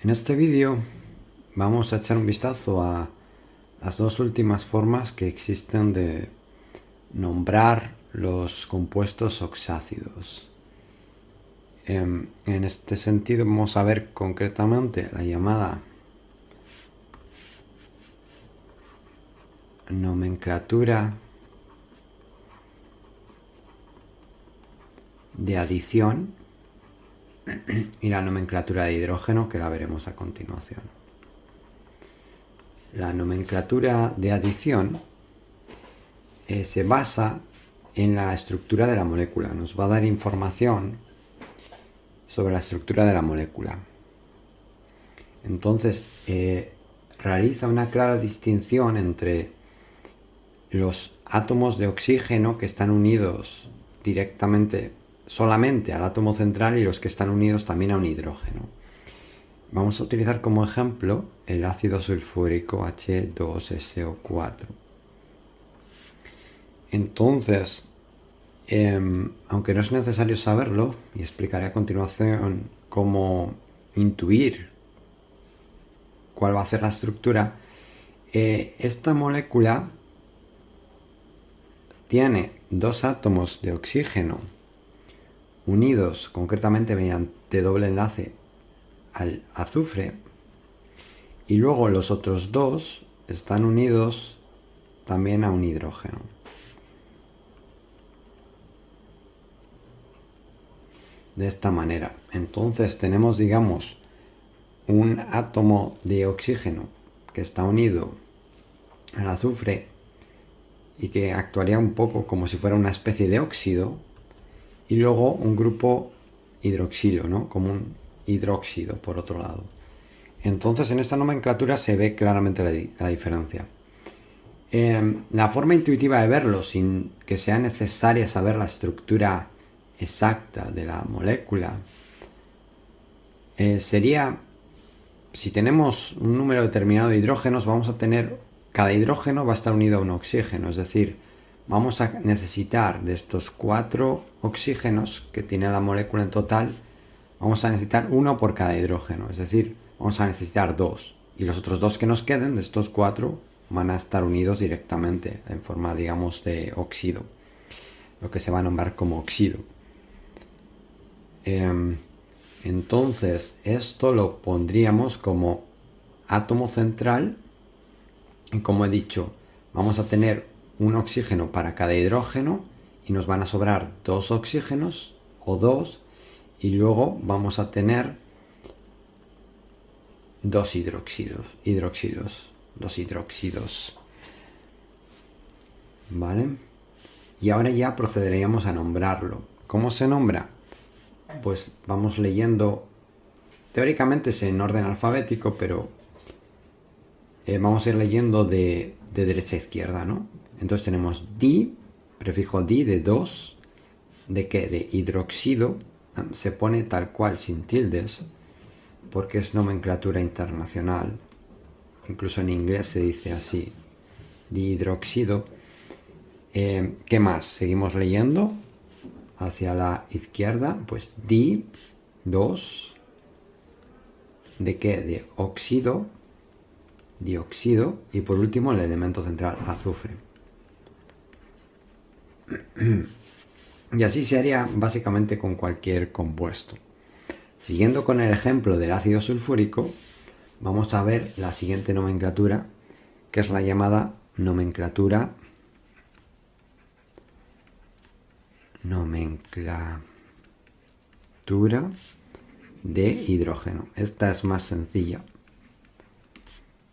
En este vídeo vamos a echar un vistazo a las dos últimas formas que existen de nombrar los compuestos oxácidos. En este sentido vamos a ver concretamente la llamada nomenclatura de adición y la nomenclatura de hidrógeno, que la veremos a continuación. La nomenclatura de adición se basa en la estructura de la molécula. Nos va a dar información sobre la estructura de la molécula. Entonces, realiza una clara distinción entre los átomos de oxígeno que están unidos directamente solamente al átomo central y los que están unidos también a un hidrógeno. Vamos a utilizar como ejemplo el ácido sulfúrico H2SO4. Entonces, aunque no es necesario saberlo, y explicaré a continuación cómo intuir cuál va a ser la estructura, esta molécula tiene dos átomos de oxígeno unidos concretamente mediante doble enlace al azufre, y luego los otros dos están unidos también a un hidrógeno. De esta manera, entonces tenemos, digamos, un átomo de oxígeno que está unido al azufre y que actuaría un poco como si fuera una especie de óxido, y luego un grupo hidroxilo, ¿no? Como un hidróxido por otro lado. Entonces en esta nomenclatura se ve claramente la diferencia. La forma intuitiva de verlo, sin que sea necesaria saber la estructura exacta de la molécula, sería, si tenemos un número determinado de hidrógenos, vamos a tener, cada hidrógeno va a estar unido a un oxígeno, es decir, vamos a necesitar de estos 4 oxígenos que tiene la molécula en total, vamos a necesitar uno por cada hidrógeno, es decir, vamos a necesitar 2, y los otros 2 que nos queden de estos 4 van a estar unidos directamente en forma, digamos, de óxido, lo que se va a nombrar como óxido. Entonces esto lo pondríamos como átomo central, y como he dicho, vamos a tener un oxígeno para cada hidrógeno y nos van a sobrar 2 oxígenos o 2, y luego vamos a tener 2 hidróxidos. ¿Vale? Y ahora ya procederíamos a nombrarlo. ¿Cómo se nombra? Pues vamos leyendo, teóricamente es en orden alfabético, pero vamos a ir leyendo de derecha a izquierda, ¿no? Entonces tenemos di, prefijo di de 2, ¿de qué? De hidróxido, se pone tal cual sin tildes, porque es nomenclatura internacional, incluso en inglés se dice así, dihidróxido. ¿Qué más? Seguimos leyendo hacia la izquierda, pues di 2, ¿de qué? De óxido, dióxido, y por último el elemento central, azufre. Y así se haría básicamente con cualquier compuesto. Siguiendo con el ejemplo del ácido sulfúrico, vamos a ver la siguiente nomenclatura, que es la llamada nomenclatura de hidrógeno. Esta es más sencilla,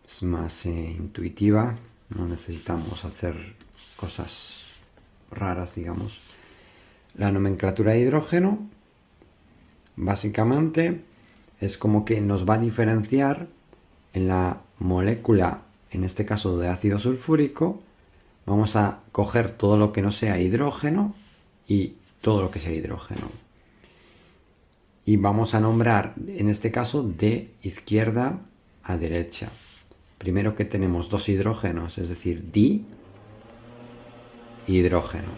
es más intuitiva, no necesitamos hacer cosas raras, digamos. La nomenclatura de hidrógeno básicamente es como que nos va a diferenciar en la molécula, en este caso de ácido sulfúrico, vamos a coger todo lo que no sea hidrógeno y todo lo que sea hidrógeno. Y vamos a nombrar, en este caso, de izquierda a derecha. Primero que tenemos 2 hidrógenos, es decir, dihidrógeno.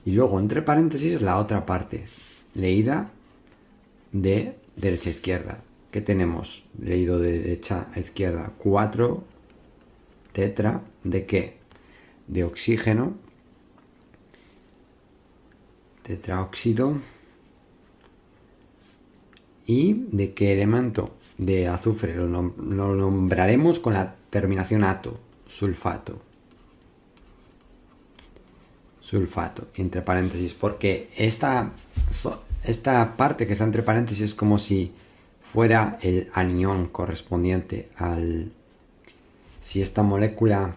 Y luego, entre paréntesis, la otra parte, leída de derecha a izquierda. ¿Qué tenemos? Leído de derecha a izquierda. 4 tetra de qué? De oxígeno, tetraóxido. ¿Y de qué elemento? De azufre. Lo nombraremos con la terminación ato, sulfato. Sulfato, entre paréntesis, porque esta parte que está entre paréntesis es como si fuera el anión correspondiente al... Si esta molécula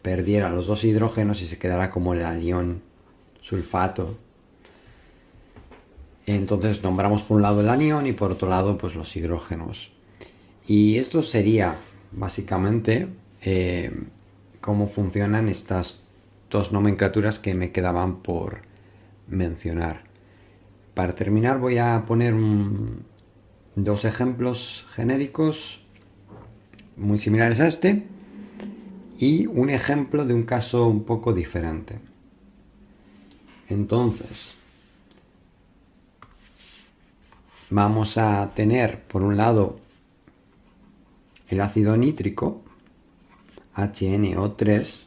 perdiera los dos hidrógenos y se quedara como el anión sulfato, entonces nombramos por un lado el anión y por otro lado pues los hidrógenos. Y esto sería básicamente cómo funcionan estas dos nomenclaturas que me quedaban por mencionar. Para terminar voy a poner dos ejemplos genéricos muy similares a este y un ejemplo de un caso un poco diferente. Entonces, vamos a tener por un lado el ácido nítrico, HNO3,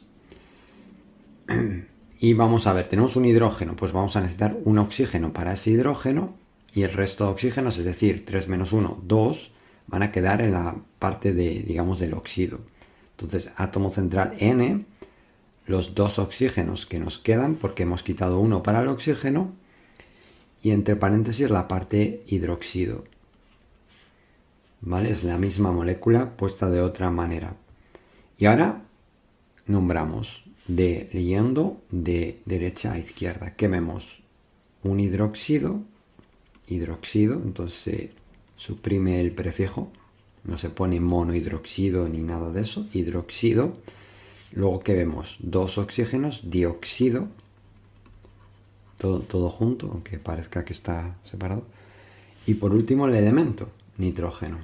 y vamos a ver, tenemos un hidrógeno, pues vamos a necesitar un oxígeno para ese hidrógeno y el resto de oxígenos, es decir, 3 menos 1, 2, van a quedar en la parte de, digamos, del óxido. Entonces, átomo central N, los dos oxígenos que nos quedan, porque hemos quitado uno para el oxígeno, y entre paréntesis la parte hidróxido. ¿Vale? Es la misma molécula puesta de otra manera. Y ahora nombramos leyendo de derecha a izquierda. ¿Qué vemos? Un hidróxido, entonces se suprime el prefijo, no se pone monohidróxido ni nada de eso, hidróxido. Luego, ¿qué vemos? Dos oxígenos, dióxido, todo junto, aunque parezca que está separado. Y por último el elemento, nitrógeno.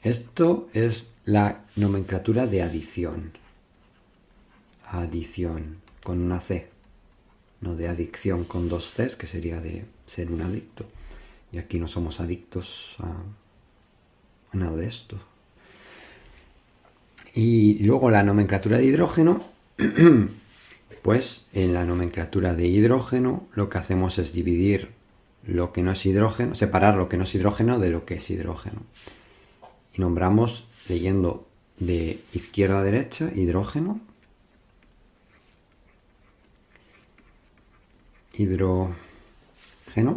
Esto es la nomenclatura de adición. Adición, con una C. No de adicción con dos Cs, que sería de ser un adicto. Y aquí no somos adictos a nada de esto. Y luego la nomenclatura de hidrógeno, pues en la nomenclatura de hidrógeno lo que hacemos es dividir lo que no es hidrógeno, separar lo que no es hidrógeno de lo que es hidrógeno. Y nombramos, leyendo de izquierda a derecha, hidrógeno, hidrógeno.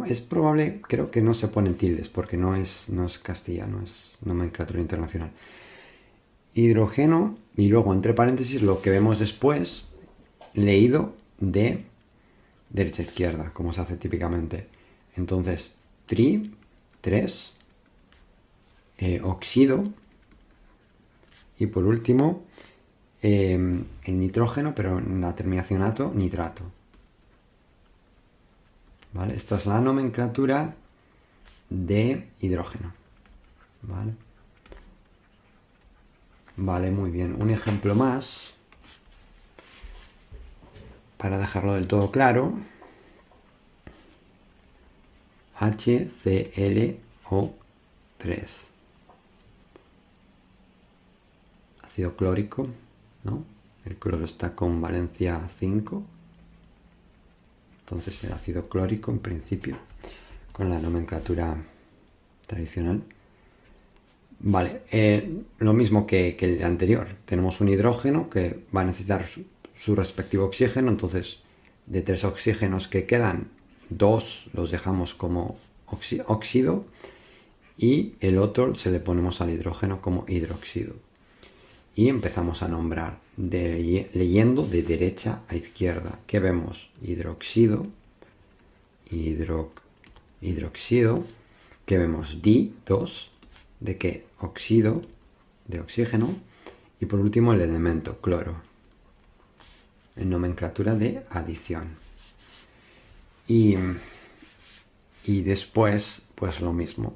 Es probable, creo que no se ponen tildes porque no es castellano, es nomenclatura internacional. Hidrógeno, y luego entre paréntesis lo que vemos después, leído de derecha a izquierda, como se hace típicamente. Entonces, 3, óxido, y por último el nitrógeno, pero en la terminación ato, nitrato. ¿Vale? Esta es la nomenclatura de hidrógeno. ¿Vale? Vale, muy bien. Un ejemplo más, para dejarlo del todo claro. HClO3. Ácido clórico, ¿no? El cloro está con valencia 5. Entonces el ácido clórico, en principio, con la nomenclatura tradicional. Vale, lo mismo que el anterior. Tenemos un hidrógeno que va a necesitar su respectivo oxígeno. Entonces, de 3 oxígenos que quedan, 2 los dejamos como óxido y el otro se le ponemos al hidrógeno como hidróxido. Y empezamos a nombrar, leyendo de derecha a izquierda. ¿Qué vemos? Hidróxido, hidróxido. ¿Qué vemos? Di2, ¿de qué? Óxido, de oxígeno. Y por último el elemento, cloro, en nomenclatura de adición. Y después, pues lo mismo.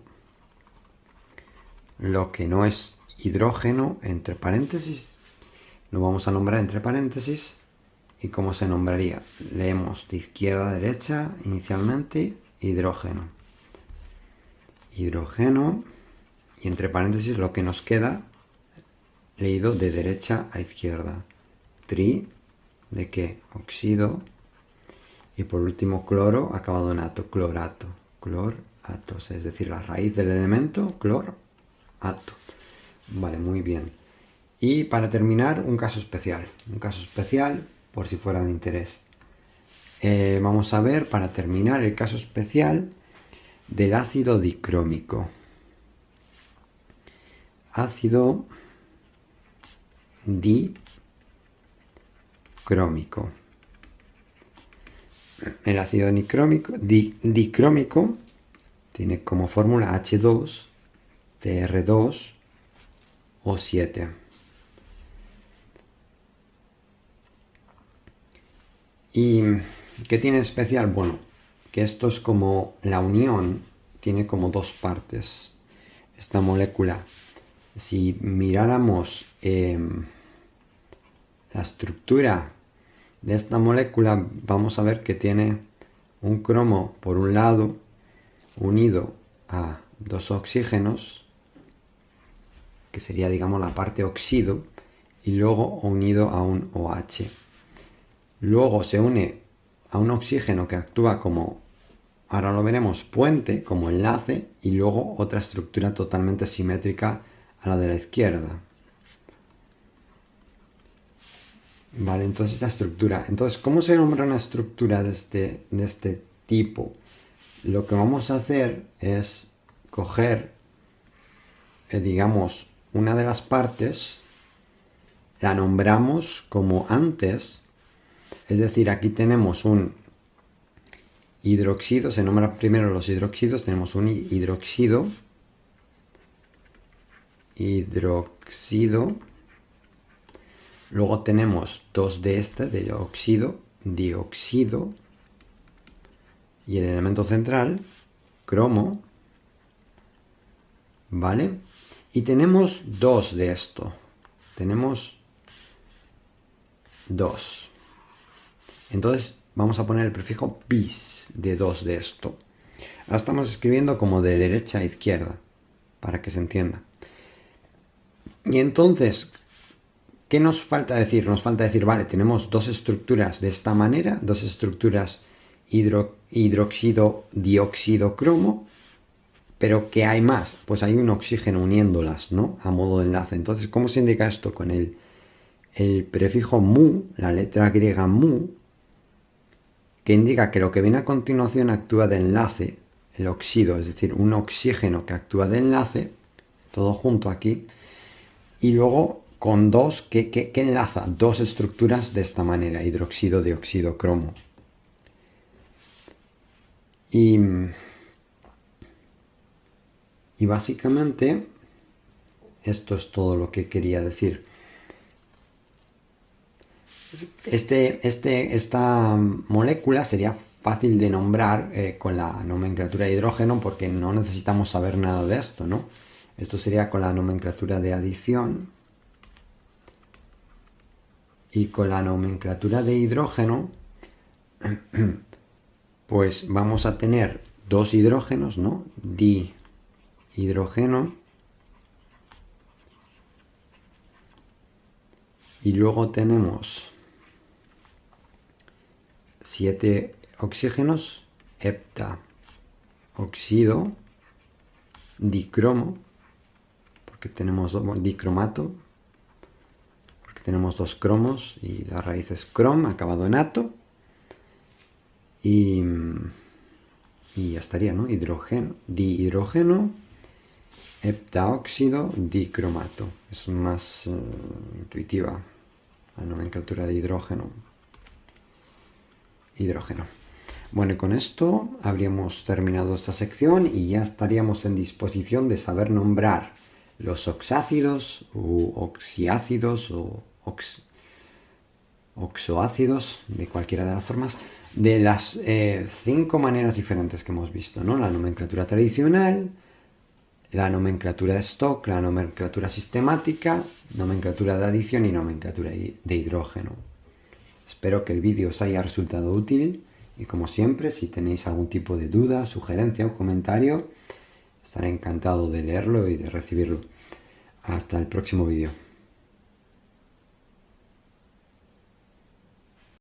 Lo que no es hidrógeno, entre paréntesis, lo vamos a nombrar entre paréntesis, ¿Y cómo se nombraría? Leemos de izquierda a derecha inicialmente hidrógeno. Hidrógeno, y entre paréntesis lo que nos queda leído de derecha a izquierda. Tri, ¿de qué? Óxido. Y por último cloro acabado en ato, clorato. Cloratos, es decir, la raíz del elemento, clorato. Vale, muy bien. Y para terminar, un caso especial. Un caso especial, por si fuera de interés. Vamos a ver, para terminar, el caso especial del ácido dicrómico. Ácido dicrómico. El ácido dicrómico tiene como fórmula H2, Cr2, O7. ¿Y qué tiene especial? Bueno, que esto es como la unión, tiene como dos partes. Esta molécula, si miráramos la estructura de esta molécula, vamos a ver que tiene un cromo por un lado unido a dos oxígenos, que sería, digamos, la parte oxido, y luego unido a un OH. Luego se une a un oxígeno que actúa como, ahora lo veremos, puente, como enlace, y luego otra estructura totalmente simétrica a la de la izquierda. Vale, entonces esta estructura. Entonces, ¿cómo se nombra una estructura de este tipo? Lo que vamos a hacer es coger, digamos, una de las partes, la nombramos como antes, es decir, aquí tenemos un hidroxido, se nombran primero los hidróxidos, tenemos un hidróxido, luego tenemos dos de este, del óxido, dióxido, y el elemento central, cromo, ¿vale? Y tenemos dos de esto, tenemos dos. Entonces vamos a poner el prefijo bis de dos de esto. Ahora estamos escribiendo como de derecha a izquierda, para que se entienda. Y entonces, ¿qué nos falta decir? Nos falta decir, vale, tenemos dos estructuras de esta manera, dos estructuras hidróxido, dióxido, cromo, pero ¿qué hay más? Pues hay un oxígeno uniéndolas, ¿no? A modo de enlace. Entonces, ¿cómo se indica esto? Con el prefijo mu, la letra griega mu, que indica que lo que viene a continuación actúa de enlace, el óxido, es decir, un oxígeno que actúa de enlace, todo junto aquí, y luego con dos, que enlaza dos estructuras de esta manera, hidróxido, dióxido, cromo. Y básicamente esto es todo lo que quería decir. Esta molécula sería fácil de nombrar con la nomenclatura de hidrógeno porque no necesitamos saber nada de esto, ¿no? Esto sería con la nomenclatura de adición. Y con la nomenclatura de hidrógeno, pues vamos a tener dos hidrógenos, ¿no? Dihidrógeno. Y luego tenemos 7 oxígenos, heptaóxido, dicromo, porque tenemos dicromato, porque tenemos dos cromos y la raíz es crom, acabado en ato. Y ya estaría, ¿no? Hidrógeno, dihidrógeno, heptaóxido, dicromato. Es más intuitiva la nomenclatura de hidrógeno. Bueno, y con esto habríamos terminado esta sección y ya estaríamos en disposición de saber nombrar los oxácidos u oxiácidos o oxoácidos, de cualquiera de las formas, de las 5 maneras diferentes que hemos visto, ¿no? La nomenclatura tradicional, la nomenclatura de Stock, la nomenclatura sistemática, nomenclatura de adición y nomenclatura de hidrógeno. Espero que el vídeo os haya resultado útil y como siempre, si tenéis algún tipo de duda, sugerencia o comentario, estaré encantado de leerlo y de recibirlo. Hasta el próximo vídeo.